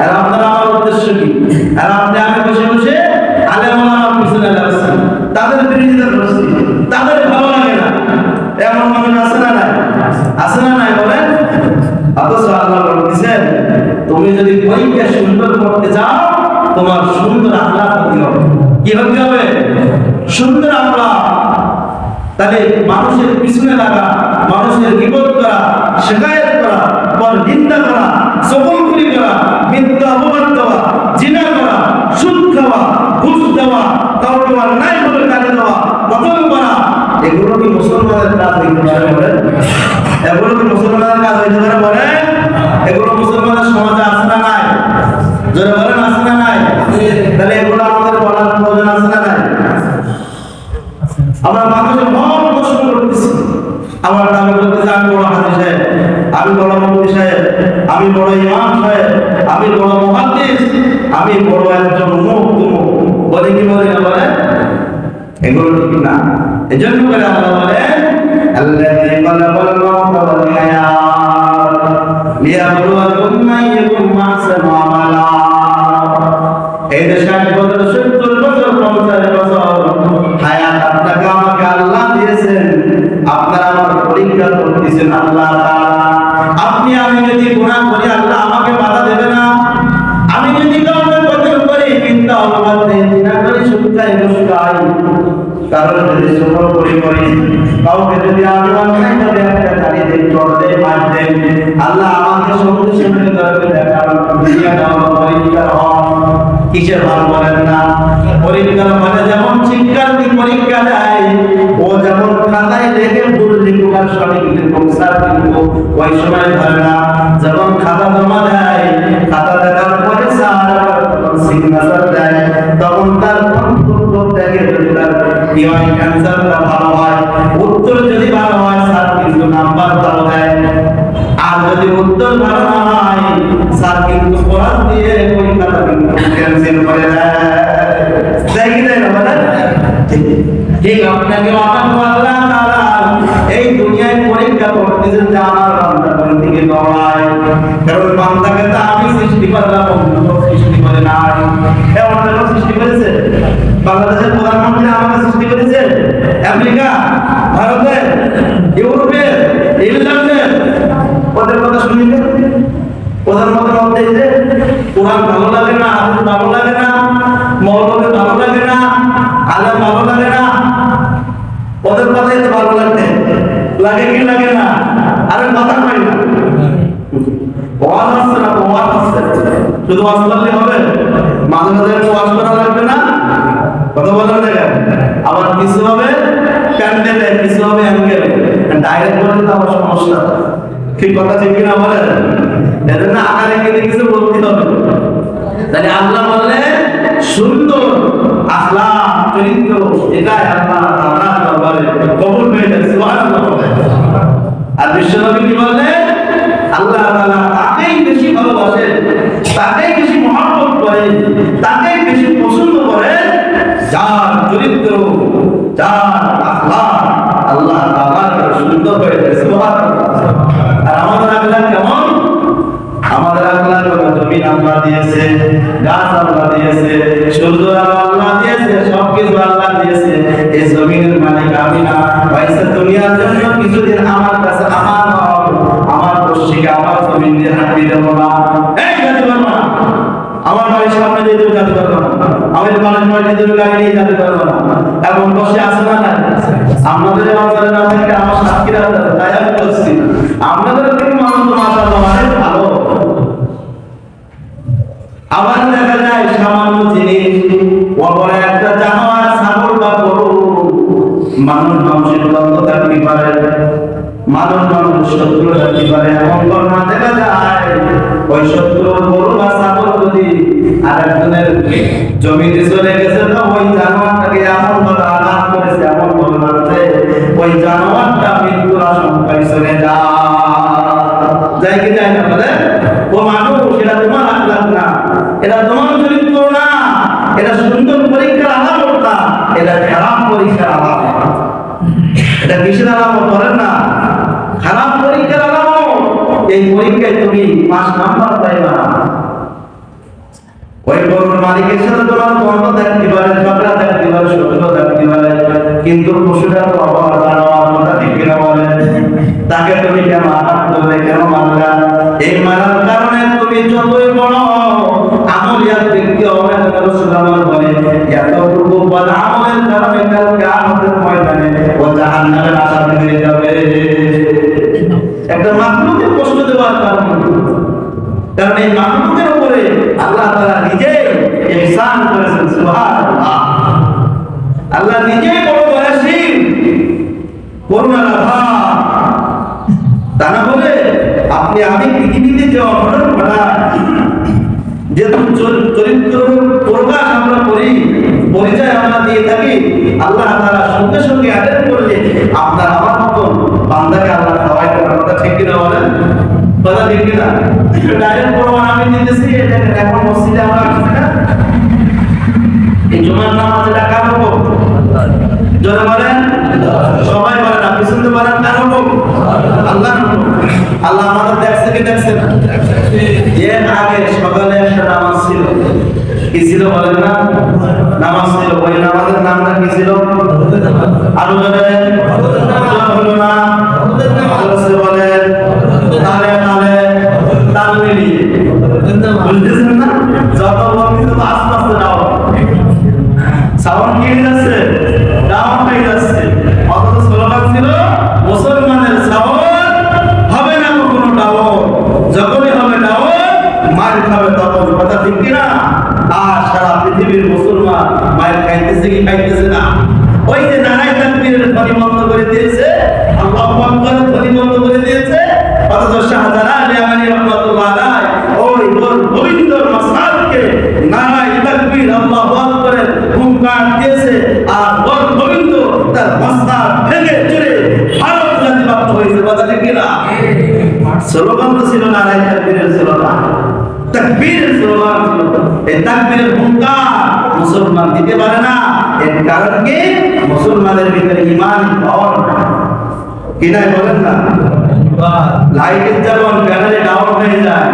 আর আপনার আমার উদ্দেশ্য কি? আর আপনি আমি বসে বসে আলেম ওলামার পিছনে লাগছি, তাদের বিরোধিতা করছি, তাদের ভালো লাগে না। এমন মানুষ আছে না নাই? আছে না নাই বলেন? অথচ আল্লাহ বলতেছেন তুমি যদি পরীক্ষা সুন্দর করতে চাও, তোমার সুন্দর আখলাক হতে হবে। কি হতে হবে? সুন্দর আখলাক। তাহলে মানুষের পিছনে লাগা, মানুষের বিপদ করা, শিকায়ত করা, পর নিন্দা করা, সকলপুরি করা, মিথ্যা অপবাদ দেওয়া, জিনা করা, সুদ খাওয়া, ঘুষ দেওয়া, কাউকে অন্যায় ভাবে কাজে দেওয়া, কতল করা, এগুলো কি মুসলমানের কাজ হইতে পারে বলেন? এগুলো কি মুসলমানের কাজ হইতে পারে বলেন? এগুলো মুসলমানের সমাজে আছে না নাই? যারা বলেন আছে না নাই? তাহলে এগুলো আমাদের বলার প্রয়োজন আছে না নাই? আমরা মানুষের মন প্রশ্ন করতেছি, আমার দাবি করতেছে আমি বড় হাজি সাহেব, আমি বড় মুফতি সাহেব, আমি বড় ইমাম সাহেব, আমি বড় মুহাদ্দিস, আমি বড় একজন মুখ তুমুক, বলে কি বলে না বলে? এগুলো ঠিক না। এজন্য করে আল্লাহ বলেন আল্লাযী খালাকাল মাউতা ওয়াল হায়াত লিয়াবলুয়াকুম আইয়ুকুম আহসানু আমালা। এই যে 60 বছর 70 বছর 50 বছর হায়াত আপনাকে আমাকে আল্লাহ দিয়েছেন, আপনারা আমার পরীক্ষা করতেছেন আল্লাহ তাআলা। আপনি আমি যদি গুনাহ করি আল্লাহ আমাকে বাধা দেবে না? আমি যদি কাউকে কতল করি, মিথ্যা অপবাদ দেই, জিনা করি, সুদ খাই, ঘুষ খাই, কারণ যদি সকল করি কাউকে যদি আমি অন্যায় করে একটা গালি দেই, চড় দেই, মার দেই, আল্লাহ আমাকে সঙ্গে সঙ্গে করবে দেখার দুনিয়াটা আমার পরীক্ষার হয়। কিসের ভালো বলেন না? পরীক্ষার মানে যেমন শিক্ষার্থী পরীক্ষা দেয়, ও যেমন খাতায় লেখে ভুল লিখুক আর সঠিক লিখুক, স্যার কিন্তু ওই সময় ধরে না। যখন খাতা জমা দেয়, খাতা দেখার পরে স্যার সিগনেচার দেয়, তখন তার উত্তর দেখে যদি তার কি হয়, অ্যান্সারটা ভালো হয়, উত্তর যদি ভালো হয় স্যার কিন্তু নাম্বার ভালো দেয়। আর যদি উত্তর ভালো না হয় স্যার কিন্তু পড়া দিয়ে পরীক্ষাটা কিন্তু ক্যান্সেল করে দেয়। তাই কি তাই না বলেন? ঠিক আপনাকে আল্লাহ তাআলা এই দুনিয়ায় পরীক্ষা করতেছেন যে আমার বান্দা কোন দিকে দৌড়ায়। কারণ বান্দাকে তো আমি সৃষ্টি করলাম, অন্য সৃষ্টি করে নাই। এমন কোনো সৃষ্টি করেছে? বাংলাদেশের প্রধানমন্ত্রী আমাকে সৃষ্টি করেছে? আমেরিকা, ভারতে, ইউরোপে, ইংল্যান্ডে? ওদের কথা শুনিলে প্রধানমন্ত্রী বলতে যে কোরআন ভালো লাগে না, হাদিস ভালো লাগে না, মৌলবী ভালো লাগে না, আলেম ভালো লাগে না, ওদের কথাই তো ভালো লাগে। লাগে কি লাগে না? আরে কথা পাই না, ওয়াজ আসছে না, ওয়াজ আসছে, শুধু ওয়াজ করলে হবে? মাঝে মাঝে ওয়াজ করা লাগবে না? কথা বলার জায়গা আবার কিছু হবে প্যান্ডেলে, কিছু হবে অ্যাঙ্গেল, ডাইরেক্ট বললে তো আবার সমস্যা। ঠিক কথা ঠিক কিনা বলেন? এজন্য আকারে গেলে কিছু বলতে হবে। তাহলে আল্লাহ বললেন সুন্দর আখলাক, চরিত্র, এটাই আল্লাহ তাআলার দরবারে কবুল হয়ে যায়। সুবহানাল্লাহ। আর বিশ্বনবী কি বললেন? আল্লাহ তাআলা তাকেই বেশি ভালোবাসেন, তাকেই বেশি মহব্বত করেন, তাকেই বেশি পছন্দ করেন যার চরিত্র, যার আখলাক আল্লাহ তাআলার সুন্দর হয়ে যায়। সুবহানাল্লাহ। আর আমাদের আখলাক কেমন? আমাদের আখলাক হলো জমিন আল্লাহ দিয়েছে, গাছ আল্লাহ দিয়েছে, সূর্য আল্লাহ দিয়েছে, সবকিছু আল্লাহ দিয়েছে। এই জমিনের মালিক আমি না। পয়সা দুনিয়ার জন্য কিছুদিন আমার কাছে আমার পশ্চিমে আমার জমিন দিয়ে হাঁটি দেব না, এই যেতে পারবো না, আমার বাড়ির সামনে দিয়ে তুমি যেতে পারবো না, আমাদের বাড়ির বাড়ি দিয়ে গাড়ি নিয়ে যেতে পারবো না। এমন বসে আছে না? আপনাদের অঞ্চলের নাম থেকে আমার সাক্ষীরা তাই আমি বলছি, আপনাদের থেকে মানুষ তো মাশাআল্লাহ অনেক ভালো। আবার দেখা যায় সামান্য জিনিস, ওপরে একটা জানোয়ার, ছাগল বা গরু, মানুষ মানুষের দ্বন্দ্ব থাকতে পারে, মানুষ মানুষের শত্রু থাকতে পারে। এমন ঘটনা দেখা যায় ওই শত্রু গরু বা ছাগল যদি আরেকজনের জমিতে চলে গেছে, তো ওই জানোয়ারটাকে এমন ভাবে আঘাত করেছে, এমন ভাবে মারছে, ওই জানোয়ারটা মৃত্যুর আশঙ্কায় চলে যায় কি যায় না বলে? ও মানুষ, এটা তোমার আখলাক না, এটা তোমার চরিত্র না, এটা সুন্দর পরীক্ষার আলামত না, এটা খারাপ পরীক্ষার আলামত। এটা কিসের আলামত বলেন না? খারাপ পরীক্ষার আলামত। এই পরীক্ষায় তুমি 5 নাম্বার পাইবা না। ওই গরুর মালিকের সাথে তোমার দ্বন্দ্ব থাকতে পারে, ঝগড়া থাকতে পারে, শত্রুতা থাকতে পারে, কিন্তু পশুটা তো অবাক জানোয়ার, কথা ঠিক কিনা বলেন? তাকে তুমি কেন আঘাত করলে, কেন মারলা? এই মারার কারণে তুমি যতই বড় আমলিয়াত ব্যক্তি হবে, রাসূলুল্লাহ বলেন এতটুকু বদ আমলের কারণে কাল কিয়ামতের ময়দানে ও জাহান্নামের আসামি হয়ে যাবে। একটা মাখলুককে কষ্ট দেওয়ার কারণে কারণ এই মাহলুকের উপরে আল্লাহ তাআলা নিজেই ইহসান করেছেন। সুবহানাল্লাহ। আল্লাহ নিজেই বড় দয়াশীল, করুণার অভাব। তা না বলে আপনি আমি পৃথিবীতে যে অঘটন ঘটাই, যে চরিত্র প্রকাশ আমরা করি, পরিচয় আমরা দিয়ে থাকি, আল্লাহ তাআলা সঙ্গে সঙ্গে অ্যাটেন্ড করলে আপনার আমার মতো বান্দাকে আল্লাহ খাওয়াইতে পারে। কথা ঠিক কিনা বলেন? কথা ঠিক কিনা? ডাইরেক্ট প্রমাণ আমি দিতেছি। এখন মসজিদে আমরা আসছি না, এই জুমার নামাজে ডাকা হবো, জোরে বলেন, সবাই বলেন, আপনি শুনতে পারেন কার হবো? আল্লাহ। আল্লাহ আমাদের দেখছে কি দেখছে না? এর আগে সকালে একটা নামাজ ছিল, কি ছিল বলেন না? নামাজ ছিল, ওই নামাজের নামটা কি ছিল? আরো বলেন, হলো না? বলেন তালে তালে তাল মিলিয়ে, বুঝতেছেন না? যত বলছি তো আস্তে আস্তে দাও, সাউন্ড কি যাচ্ছে, ডাউন হয়ে যাচ্ছে। অথচ স্লোগান ছিল মুসলমানের সাউন্ড হবে না কখনো ডাউন, যখনই হবে ডাউন মার খাবে তখন। কথা ঠিক কিনা? আর সারা পৃথিবীর মুসলমান মায়ের খাইতেছে কি খাইতেছে না? ওই যে নারায় তাকবীরের ধ্বনি বন্ধ করে দিয়েছে, আল্লাহু আকবারের ধ্বনি বন্ধ করে দিয়েছে। অথচ শাহজালাল ইয়ামানি রাহমাতুল্লাহ আলাইহি ওই গোবিন্দর মাসালকে নারায় তাকবীর আল্লাহু আকবারের হুঙ্কার দিয়েছে, আর গোবিন্দ তার মাসাল ভেঙে চুরে ভারত জাতিবাদ হয়েছে। কথা ঠিক কিনা? স্লোগান তো ছিল নারায় তাকবীরের স্লোগান, তাকবীরের স্লোগান ছিল। এই তাকবীরের হুঙ্কার মুসলমান দিতে পারে না। এর কারণ কি? মুসলমানের ভিতরে ঈমান পাওয়ার কিনা বলেন না? লাইটের যেমন ব্যাটারি ডাউন হয়ে যায়,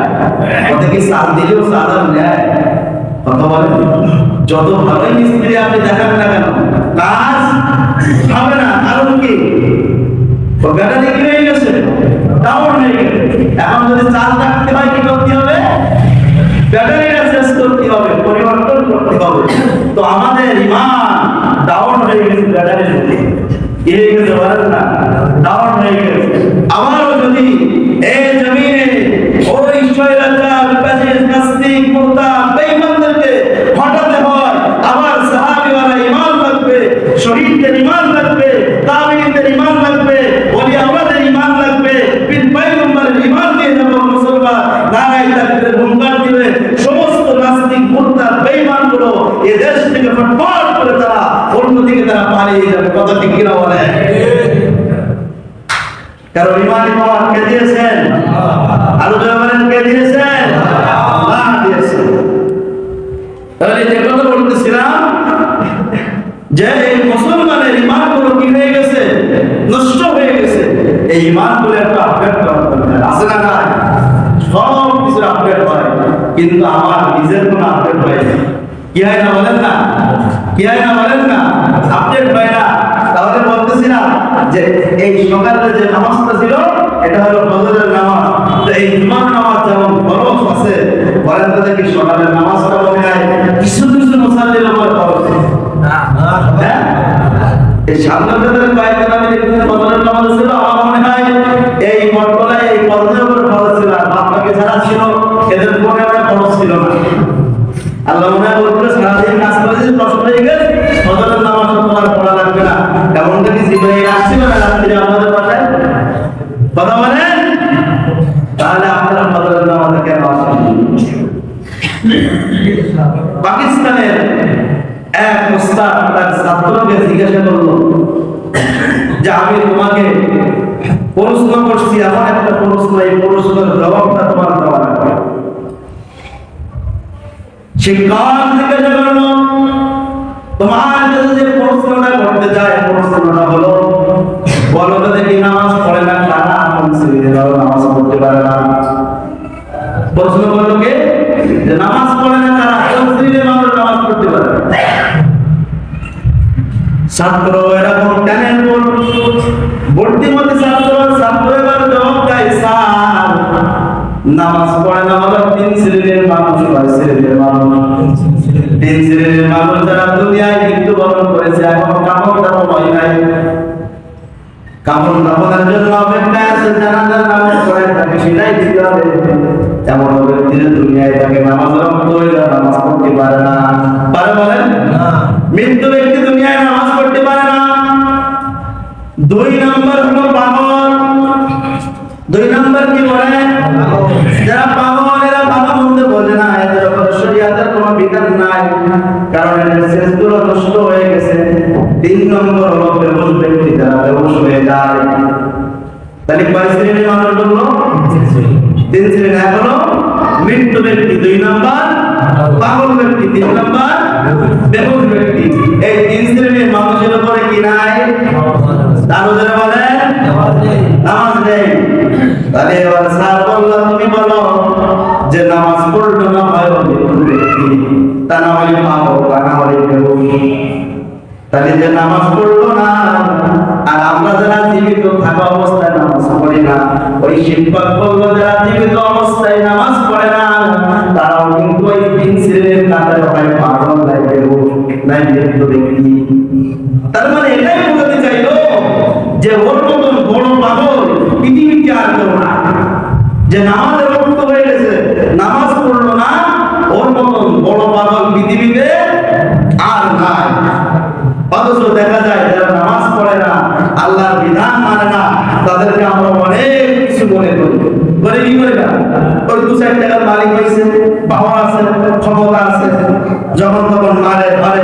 ওতে কি সাল দিলেও সাধারণ নেয়? কথা বলেন, যত ভালোই মিস্ত্রি আপনি দেখান না কেন, কাজ হবে না। কারণ কি? ও ব্যাটারি কি হয়ে গেছে, ডাউন হয়ে গেছে। এখন যদি চার্জ রাখতে হয় কি করতে হবে? ব্যাটারিটা চেঞ্জ করতে হবে, পরিবর্তন করতে হবে। তো আমাদের ঈমান ডাউন হয়ে গেছে, ব্যাটারির মধ্যে কি হয়ে গেছে বলেন না? ডাউন হয়ে গেছে। আমারও যদি এই জমিনে ওই শয়তান বিপাশিস নাস্তিক মুরতাদ বেঈমানদেরকে হটাতে হয়, আমার সাহাবীরা ঈমান রাখবে, শহীদদের ঈমান রাখবে, তাবিঈনদের ঈমান রাখবে, ওলি আওলাদের ঈমান রাখবে, পীর পয়গম্বরের ঈমান নিয়ে যখন মুসলমান নারায়ে তাকবীরের হুঙ্কার দিবে, সমস্ত নাস্তিক মুরতাদ বেঈমানগুলো এই দেশ থেকে ফটফট করে তারা অন্যদিকে তারা পালিয়ে যাবে। কথা ঠিক কিনা বলে? কারণ ঈমানি পাওয়ার কে দিয়েছেন? আল্লাহ বলেন, কে দিয়েছেন? আল্লাহ দিয়েছেন। তাহলে যে কথা বলতেছিলাম যে এই মুসলমানের ঈমানগুলো কি হয়ে গেছে? নষ্ট হয়ে গেছে। এই ঈমানগুলো একটা আপডেট করা দরকার আছে না? না, সব কিছু আপডেট হয়, কিন্তু আমার নিজের কোনো আপডেট হয় না। কি হয় না বলেন না? কি হয় না বলেন না? আপডেট হয় না। তাহলে বলতেছিলাম যে এই সকালে যে নামাজটা ছিল, এটা হলো ফজরের নামাজ। তো এই জুমার নামাজ যেমন ফরজ আছে, বলেন তো দেখি সকালের নামাজটা মনে হয় কিছু কিছু মুসাল্লির উপর ফরজ। হ্যাঁ, এই সামনের কয়েকদিন আমি দেখতেছি ফজরের নামাজ ছিল, আমার মনে হয় এই মঠগোলায় এই ফজরের উপর ফরজ ছিল, আর বাকি যারা ছিল এদের উপরে আমার ফরজ ছিল না। আল্লাহ মনে হয় বলছিল সারাদিন কাজ করেছি, কষ্ট হয়ে গেছে, ফজরের নামাজ তোমার পড়া লাগবে না। এমনটা কি জিবরাইল আসছিল না রাত্রে আপনাদের বাসায়? কথা বলেন। তাহলে আপনারা ফজরের নামাজে কেন আসেন? পাকিস্তানের এক ওস্তাদ তার ছাত্রকে জিজ্ঞাসা করলো যে আমি তোমাকে প্রশ্ন করছি, এমন একটা প্রশ্ন, এই প্রশ্নের জবাবটা তোমার দেওয়া লাগবে। শিক্ষক জিজ্ঞাসা করলো, তোমার কাছে যে প্রশ্নটা করতে চাই, প্রশ্নটা হলো বলো তো দেখি নামাজ পড়ে না কারা কোন শ্রেণীর নামাজ পড়তে পারে না? প্রশ্ন করলো কে? যে নামাজ পড়ে না কারা কোন শ্রেণীর মানুষ নামাজ পড়তে পারে? ছাত্র এরকম ট্যালেন্ট ভর্তি মধ্যে ছাত্র এবার জবাব দেয়, স্যার নামাজ পড়ে না হলো তিন শ্রেণীর মানুষ। কয় শ্রেণীর মানুষ? তিন শ্রেণীর মানুষ যারা দুনিয়ায় মৃত্যুবরণ করেছে, এখন কাপড় দাপন হয় নাই, কাপড় দাপনের জন্য অপেক্ষায় আছে, জানাজার নামাজ পড়ে তাকে সেটাই দিতে হবে। এমন ব্যক্তি নামাজ রক্ত হয়ে যায়, নামাজ পড়তে পারে না। পারে বলেন না? মৃত ব্যক্তি দুনিয়ায় নামাজ পড়তে পারে না। 2 নম্বর হলো পাগল। 2 নম্বর কি বলে? যারা পাগল, এরা ভালো মন্দ বলে না, এদের উপর শরীয়তের কোনো বিধান নাই, কারণ এদের সেন্সগুলো নষ্ট হয়ে গেছে। 3 নম্বর হলো বেহুশ ব্যক্তি, যারা বেহুশ হয়ে যায়। তাহলে কয় শ্রেণীর মানুষ বললো? 3 শ্রেণী। এক হলো মৃত্যু ব্যক্তি, 2 নম্বর পাগল ব্যক্তি, 3 নম্বর বেহুশ ব্যক্তি। এই 3 শ্রেণীর মানুষের উপরে কি নাই? আরো যারা বলে নামাজ নেই। তাহলে এবার স্যার বললাম, তুমি বলো যে নামাজ পড়লো না হয় মৃত্যু ব্যক্তি, তা না হলে পাগল, তা না হলে বেহুশ। তাহলে যে নামাজ পড়লো না, আর আমরা যারা জীবিত থাকা অবস্থায় নামাজ পড়ি না, ওই শিক্ষক বলল যারা জীবিত অবস্থায় নামাজ পড়ে না, তারাও কিন্তু ওই 3 শ্রেণীর কাতারে হয়, পাগল নাই, বেহুশ নাই, মৃত্যু ব্যক্তি। তার মানে এটাই বলতে চাইলো যে ওর মতন বড় পাগল পৃথিবীতে আর কেউ না, যে নামাজে রক্ত হয়ে গেছে, নামাজ পড়লো না, ওর মতন বড় পাগল পৃথিবীতে আর নাই। অথচ দেখা যায় যারা নামাজ পড়ে না, আল্লাহর বিধান মানে না, তাদেরকে আমরা অনেক কিছু মনে করি। বলে কি করি না? ওই 2-4 টাকার মালিক হয়েছে, পাওয়ার আছে, ক্ষমতা আছে, যখন তখন মারে ধরে,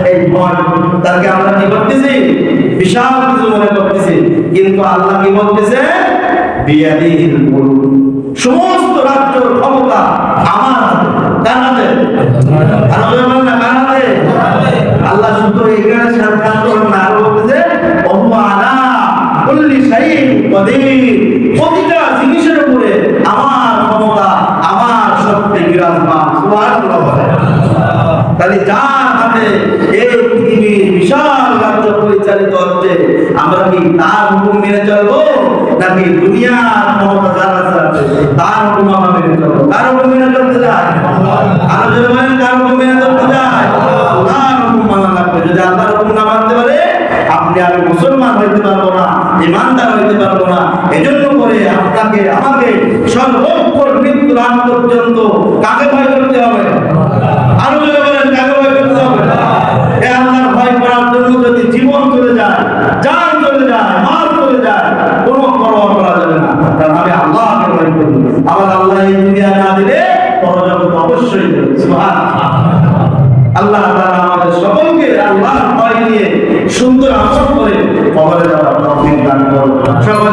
এই ভয়, তাকে আমরা কি করতেছি? বিশাল কিছু মনে করতেছি। কিন্তু আল্লাহ কি বলতেছে? বিয়াদিহিল মুলক, সমস্ত রাজ্যের ক্ষমতা আমার হাতে। কার হাতে? কার হাতে? আল্লাহ শুধু এখানে সরকার করেন না, আরো বলতেছে ওহুয়া আলা কুল্লি শাইইন কদির, প্রতিটা জিনিসের উপরে আমার ক্ষমতা, আমার শক্তি বিরাজমান। সুবহানাল্লাহ। তাহলে যার হাতে এই পৃথিবীর বিশাল রাজ্য পরিচালিত হচ্ছে, আমরা কি তার হুকুম মেনে চলবো, নাকি দুনিয়ার ক্ষমতা যার আছে তার হুকুম আমরা মেনে চলবো? কার হুকুম মেনে চলতে যায়? আরো যদি বলেন কার হুকুম মেনে চলতে যায়? আল্লাহর হুকুম মানা লাগবে। যদি আল্লাহর হুকুম না মানতে পারে, আপনি আমি মুসলমান হইতে পারবো না, ইমানদার হইতে পারবো না। এজন্য করে আপনাকে আমাকে সর্বোচ্চ মৃত্যুর আগ পর্যন্ত কাকে ভয় করতে হবে? আরো যদি বলেন কাকে ভয় করতে হবে? এই আল্লাহর ভয় করার জন্য যদি জীবন চলে যায়, জান চলে যায়, মাল চলে যায়, কোনো পরোয়া করা যাবে না, কারণ আমি আল্লাহকে ভয় করি। আবার আল্লাহ এই দুনিয়া না দিলে পরজগৎ অবশ্যই দেবে। সুবহানাল্লাহ। আল্লাহ তাআলা আমাদের সকলকে আল্লাহর ভয় নিয়ে সুন্দর আমল করে কবরে যাওয়ার তৌফিক দান করুন। সকলে